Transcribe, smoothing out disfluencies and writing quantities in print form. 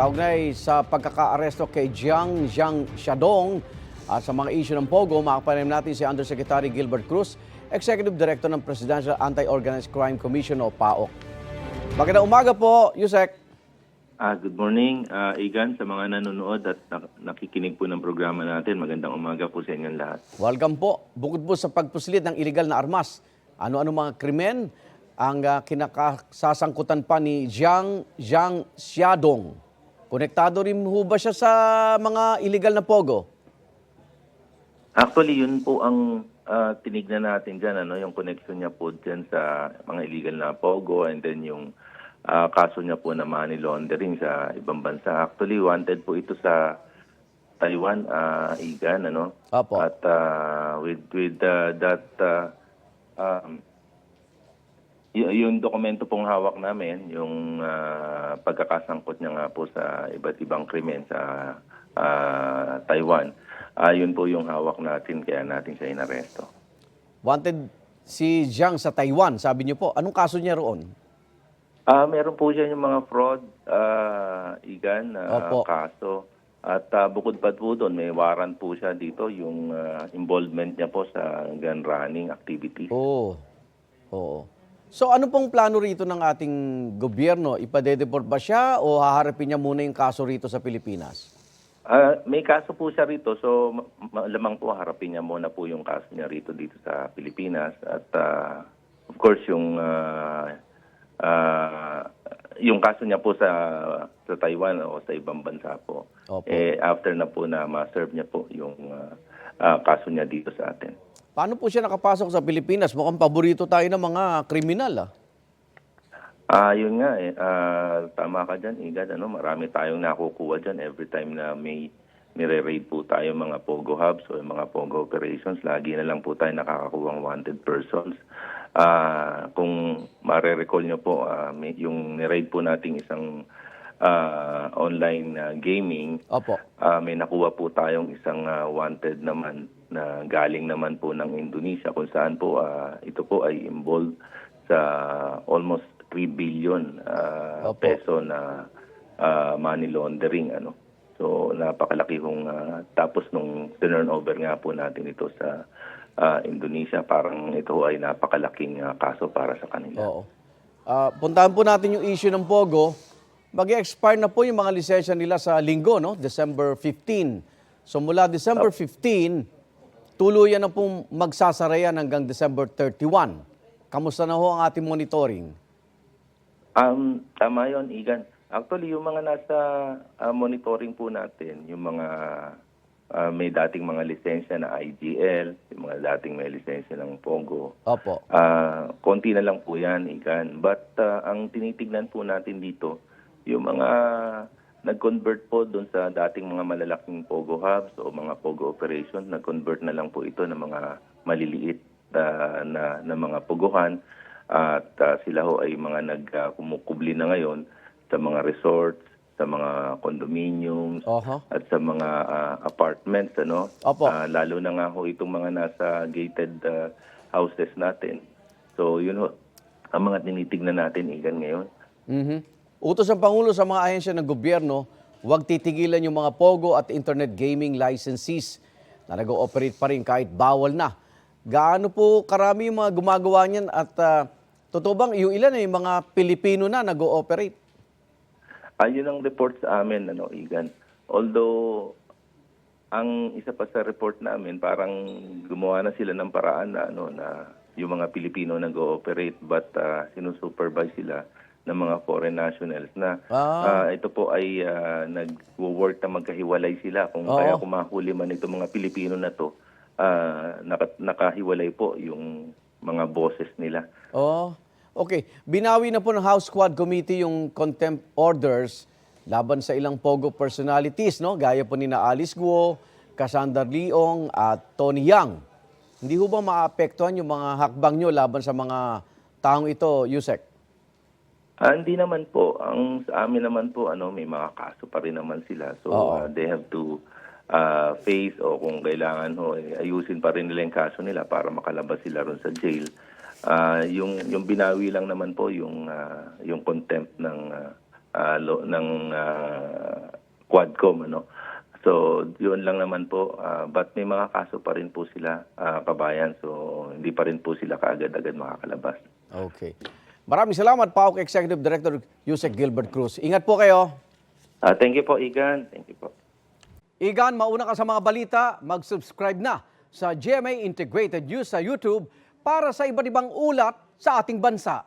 Kaugnay sa pagkakaaresto kay Jiang Xiadong at sa mga issue ng Pogo, makapananim natin si Undersecretary Gilbert Cruz, Executive Director ng Presidential Anti-Organized Crime Commission o PAOC. Magandang umaga po, Yusek. Good morning, Igan, sa mga nanonood at nakikinig po ng programa natin. Magandang umaga po sa inyong lahat. Welcome po. Bukod po sa pagpuslit ng iligal na armas, ano-ano mga krimen ang kinakasasangkutan pa ni Jiang Xiadong? Konektado rin ho ba siya sa mga iligal na Pogo? Actually, yun po ang tinignan natin dyan, yung connection niya po dyan sa mga illegal na Pogo, and then yung kaso niya po na money laundering sa ibang bansa. Actually, wanted po ito sa Taiwan, Igan, Opo. At yung dokumento pong hawak namin, yung pagkakasangkot niya nga po sa iba't ibang krimen sa Taiwan, yun po yung hawak natin, kaya natin siya inaresto. Wanted si Jiang sa Taiwan, sabi niyo po. Anong kaso niya roon? Meron po siya yung mga fraud, Igan, Opo. kaso. At bukod pa po doon, may warrant po siya dito, yung involvement niya po sa gun running activities. Oo. Oo. So ano pong plano rito ng ating gobyerno? Ipadedeport ba siya o haharapin niya muna yung kaso rito sa Pilipinas? May kaso po siya rito, so malamang po harapin niya muna po yung kaso niya rito dito sa Pilipinas. At of course, yung kaso niya po sa Taiwan o sa ibang bansa po, Opo. after na po na ma-serve niya po yung kaso niya dito sa atin. Paano po siya nakapasok sa Pilipinas? Mukhang paborito tayo ng mga kriminal. Yun nga tama ka dyan, Igad. Marami tayong nakukuha dyan every time na may nire-raid po tayo mga Pogo hubs o mga Pogo operations. Lagi na lang po tayo nakakakuha ng wanted persons. Kung mare-recall nyo po, yung nire-raid po nating isang online gaming, Opo. may nakuha po tayong isang wanted naman na galing naman po ng Indonesia, kung saan po ito po ay involved sa almost 3 billion peso na money laundering. So napakalaki kung tapos nung turnover nga po natin ito sa Indonesia, parang ito ay napakalaking kaso para sa kanila. Oo. Puntahan po natin yung issue ng Pogo. Mag-expire na po yung mga lisensya nila sa linggo, December 15. So mula December 15, tuluyan na pong magsasarayan hanggang December 31. Kamusta na ho ang ating monitoring? Tama yun, Igan. Actually, yung mga nasa monitoring po natin, yung mga may dating mga lisensya na IGL, yung mga dating may lisensya ng Pogo, Opo. konti na lang po yan, Igan. But ang tinitignan po natin dito, yung mga nag-convert po doon sa dating mga malalaking Pogo hubs o mga Pogo operations, nag-convert na lang po ito ng mga maliliit na mga Pogohan. At sila ho ay mga nagkumukubli na ngayon sa mga resorts, sa mga condominiums, at sa mga apartments. Opo. Lalo na nga ho itong mga nasa gated houses natin. So yun ho, ang mga tinitignan natin, Igan, ngayon. Utos ang Pangulo sa mga ahensya ng gobyerno, huwag titigilan yung mga Pogo at internet gaming licensees na nag-ooperate pa rin kahit bawal na. Gaano po karami yung mga gumagawa niyan at totoo bang yung ilan ay mga Pilipino na nag-ooperate? Yun ang report sa amin, Igan. Although, ang isa pa sa report namin, parang gumawa na sila ng paraan na, na yung mga Pilipino nag-ooperate, but sinusupervise sila ng mga foreign nationals na ito po ay nag-work na magkahiwalay sila. Kaya kung mahuli man itong mga Pilipino na to, nakahiwalay po yung mga bosses nila. Okay. Binawi na po ng House Quad Committee yung contempt orders laban sa ilang Pogo personalities, gaya po ni Alice Guo, Cassandra Leong at Tony Yang. Hindi ho ba maapektuhan yung mga hakbang nyo laban sa mga taong ito, Yusek? Hindi naman po. Sa amin naman po, may mga kaso pa rin naman sila. So, they have to face o kung kailangan ayusin pa rin nila yung kaso nila para makalabas sila ron sa jail. Yung binawi lang naman po yung contempt ng Quadcom, ano. So, yun lang naman po. But may mga kaso pa rin po sila, kabayan. So, hindi pa rin po sila kaagad-agad makakalabas. Okay. Maraming salamat, PAOK Executive Director Yusek Gilbert Cruz. Ingat po kayo. Thank you po, Igan. Thank you po. Igan, mauna ka sa mga balita, mag-subscribe na sa GMA Integrated News sa YouTube para sa iba't ibang ulat sa ating bansa.